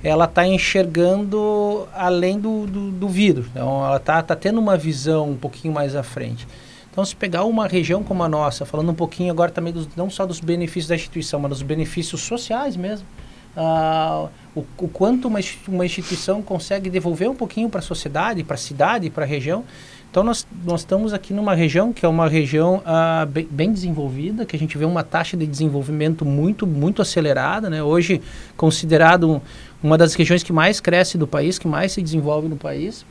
ela está enxergando além do vidro. Então, ela está tendo uma visão um pouquinho mais à frente. Então, se pegar uma região como a nossa, falando um pouquinho agora também não só dos benefícios da instituição, mas dos benefícios sociais mesmo. o quanto uma instituição consegue devolver um pouquinho para a sociedade, para a cidade, para a região. Então, nós estamos aqui numa região que é uma região bem desenvolvida, que a gente vê uma taxa de desenvolvimento muito, muito acelerada, né? Hoje, considerado uma das regiões que mais cresce do país, que mais se desenvolve no país.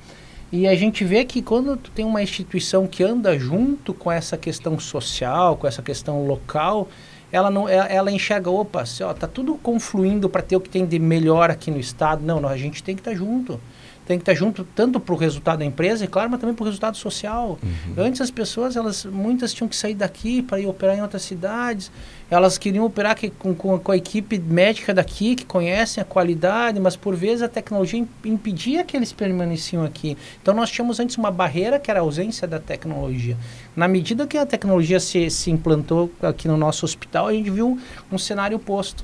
E a gente vê que quando tu tem uma instituição que anda junto com essa questão social, com essa questão local, ela enxerga, opa, tá tudo confluindo para ter o que tem de melhor aqui no estado. Não, a gente tem que estar junto. Tem que estar junto tanto para o resultado da empresa, é claro, mas também para o resultado social. Antes as pessoas, muitas tinham que sair daqui para ir operar em outras cidades. Elas queriam operar com a equipe médica daqui, que conhecem a qualidade, mas por vezes a tecnologia impedia que eles permaneciam aqui. Então nós tínhamos antes uma barreira que era a ausência da tecnologia. Na medida que a tecnologia se implantou aqui no nosso hospital, a gente viu um cenário oposto.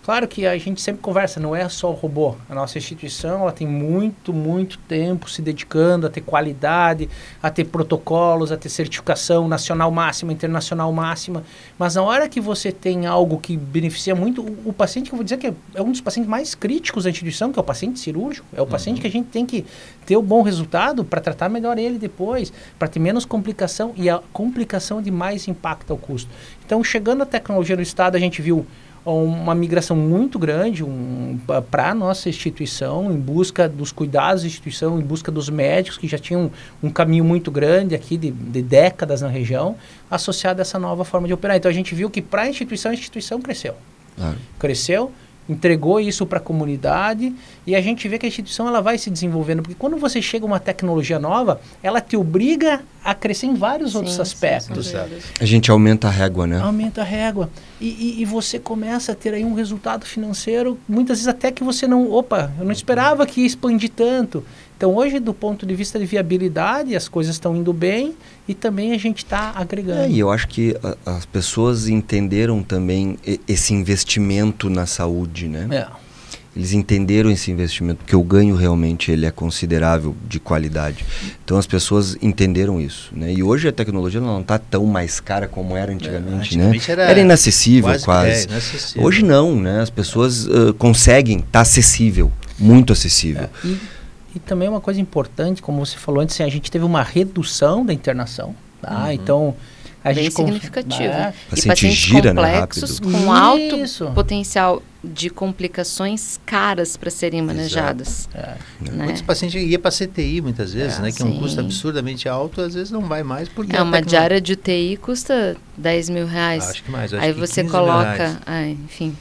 Claro que a gente sempre conversa, não é só o robô. A nossa instituição ela tem muito, muito tempo se dedicando a ter qualidade, a ter protocolos, a ter certificação nacional máxima, internacional máxima. Mas na hora que você tem algo que beneficia muito, o paciente, que eu vou dizer que é um dos pacientes mais críticos da instituição, que é o paciente cirúrgico, é o paciente que a gente tem que ter o bom resultado para tratar melhor ele depois, para ter menos complicação, e a complicação de mais impacta o custo. Então, chegando a tecnologia no estado, a gente viu uma migração muito grande para a nossa instituição, em busca dos cuidados da instituição, em busca dos médicos que já tinham um caminho muito grande aqui de décadas na região, associado a essa nova forma de operar. Então a gente viu que para a instituição cresceu. Cresceu, entregou isso para a comunidade, e a gente vê que a instituição ela vai se desenvolvendo, porque quando você chega a uma tecnologia nova, ela te obriga a crescer em vários outros aspectos. A gente aumenta a régua, né? Aumenta a régua. E você começa a ter aí um resultado financeiro, muitas vezes até que você não... Opa, eu não esperava que ia expandir tanto. Então, hoje, do ponto de vista de viabilidade, as coisas estão indo bem e também a gente está agregando. E eu acho que as pessoas entenderam também esse investimento na saúde, né? Eles entenderam esse investimento, porque o ganho realmente ele é considerável de qualidade. Então as pessoas entenderam isso, né? E hoje a tecnologia não está tão mais cara como era antigamente, né? Era inacessível quase. Inacessível. Hoje não, né? As pessoas conseguem, está acessível, muito acessível. E também uma coisa importante, como você falou antes, a gente teve uma redução da internação, tá? Então a bem gente significativo. E pacientes gira, complexos, né, com alto potencial de complicações caras para serem manejadas. Né? Muitos pacientes iam para CTI muitas vezes, né? Que é um custo absurdamente alto, às vezes não vai mais porque... uma diária de UTI custa 10 mil reais. Acho que mais. Aí você coloca... enfim...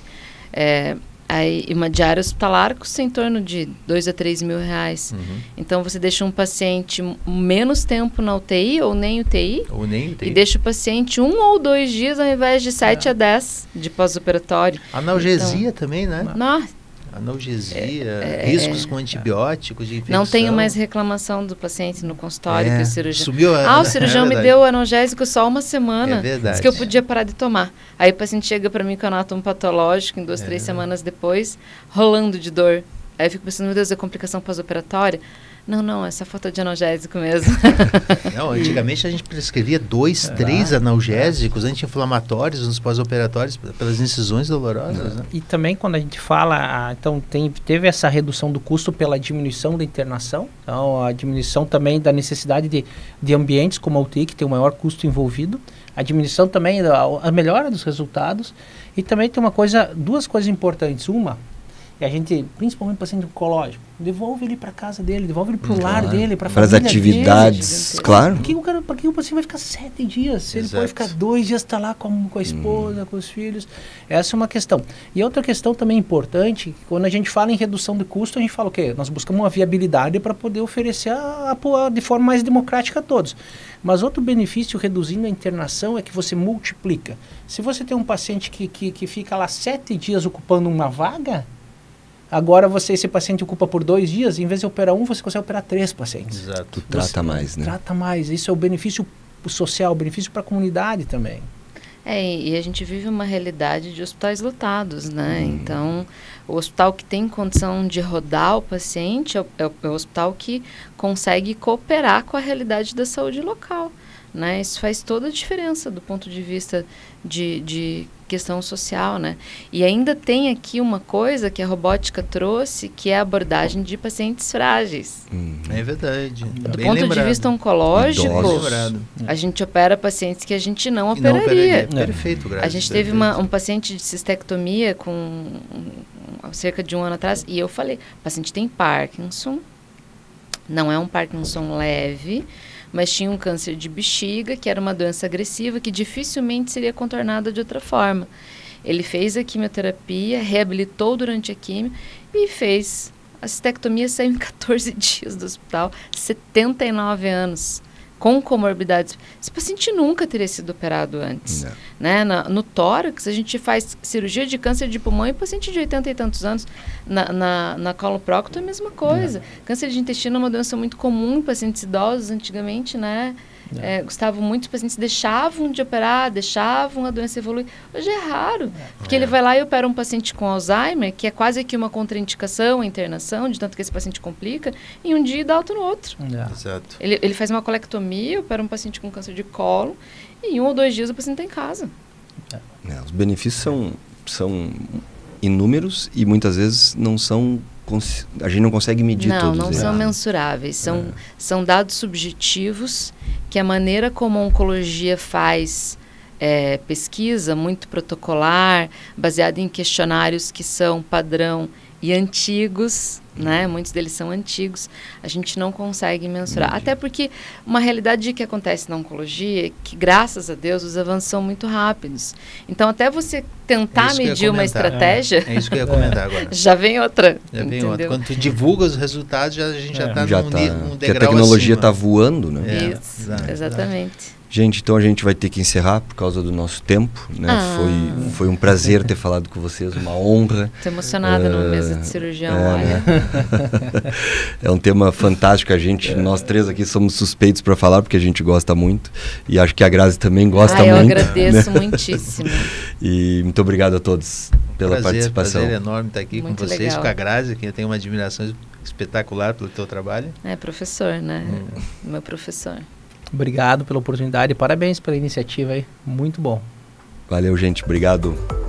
Aí, uma diária hospitalar custa em torno de 2 a 3 mil reais. Então, você deixa um paciente menos tempo na UTI ou nem UTI. E deixa o paciente 1 ou 2 dias ao invés de 7 a 10 de pós-operatório. Analgesia também, né? Nossa. Analgesia, riscos com antibióticos de infecção. Não tenho mais reclamação do paciente no consultório que o cirurgião... Subiu o cirurgião me deu analgésico só uma semana. É verdade. Disse que eu podia parar de tomar. Aí o paciente chega para mim com anátomo patológico em 2, 3 semanas depois, rolando de dor. Aí eu fico pensando, meu Deus, é complicação pós-operatória? Não, essa falta de analgésico mesmo. Antigamente a gente prescrevia 2, 3 analgésicos anti-inflamatórios nos pós-operatórios pelas incisões dolorosas. Né? E também quando a gente fala, então teve essa redução do custo pela diminuição da internação, então a diminuição também da necessidade de ambientes como a UTI, que tem o maior custo envolvido, a diminuição também, a melhora dos resultados, e também tem duas coisas importantes. Uma, e a gente, principalmente o paciente oncológico, devolve ele para casa dele, devolve ele para o lar dele, para a família dele. Para as atividades, claro. Por que o paciente vai ficar 7 dias? Se ele pode ficar 2 dias, está lá com a esposa, com os filhos. Essa é uma questão. E outra questão também importante, quando a gente fala em redução de custo, a gente fala o quê? Nós buscamos uma viabilidade para poder oferecer de forma mais democrática a todos. Mas outro benefício reduzindo a internação é que você multiplica. Se você tem um paciente que fica lá 7 dias ocupando uma vaga, agora esse paciente ocupa por 2 dias, em vez de operar você consegue operar 3 pacientes. Exato. Tu trata mais, né? Trata mais. Isso é o benefício social, o benefício para a comunidade também. E a gente vive uma realidade de hospitais lotados, né? Então, o hospital que tem condição de rodar o paciente é o hospital que consegue cooperar com a realidade da saúde local. né? Isso faz toda a diferença do ponto de vista de questão social, né? E ainda tem aqui uma coisa que a robótica trouxe, que é a abordagem de pacientes frágeis. É verdade. Do ponto de vista oncológico, a gente opera pacientes que a gente não operaria. Perfeito, graças a gente teve um paciente de cistectomia com cerca de 1 ano atrás, e eu falei, o paciente tem Parkinson, não é um Parkinson leve, mas tinha um câncer de bexiga, que era uma doença agressiva, que dificilmente seria contornada de outra forma. Ele fez a quimioterapia, reabilitou durante a quimio e fez a cistectomia, saiu em 14 dias do hospital, 79 anos, com comorbidades. Esse paciente nunca teria sido operado antes. Né? No tórax, a gente faz cirurgia de câncer de pulmão em paciente de 80 e tantos anos. Na coloprocto é a mesma coisa. Câncer de intestino é uma doença muito comum em pacientes idosos antigamente, né? Gustavo, muitos pacientes deixavam de operar, deixavam a doença evoluir. Hoje é raro, porque ele vai lá e opera um paciente com Alzheimer, que é quase que uma contraindicação, a internação, de tanto que esse paciente complica, e um dia e dá alta no outro. Exato. Ele faz uma colectomia, opera um paciente com câncer de colo, e em 1 ou 2 dias o paciente está em casa. Os benefícios são inúmeros e muitas vezes não são... A gente não consegue medir todos eles. Não são mensuráveis. São dados subjetivos que a maneira como a oncologia faz pesquisa, muito protocolar, baseada em questionários que são padrão e antigos, né? Muitos deles são antigos, a gente não consegue mensurar. Até porque uma realidade que acontece na oncologia é que, graças a Deus, os avanços são muito rápidos. Então, até você tentar medir uma estratégia... É isso que eu ia comentar agora. Já vem outra. Já vem outra. Quando tu divulga os resultados, a gente já está num degrau que a tecnologia está voando, né? Isso, exatamente. Gente, então a gente vai ter que encerrar por causa do nosso tempo, né? Foi um prazer ter falado com vocês, uma honra. Estou emocionada numa mesa de cirurgião, olha. É um tema fantástico, nós três aqui somos suspeitos para falar, porque a gente gosta muito, e acho que a Grazi também gosta muito. Eu agradeço muitíssimo. E muito obrigado a todos pela participação. Prazer enorme estar aqui muito com vocês, legal. Com a Grazi, que eu tenho uma admiração espetacular pelo teu trabalho. É professor, né? Meu professor. Obrigado pela oportunidade e parabéns pela iniciativa aí. Muito bom. Valeu, gente. Obrigado.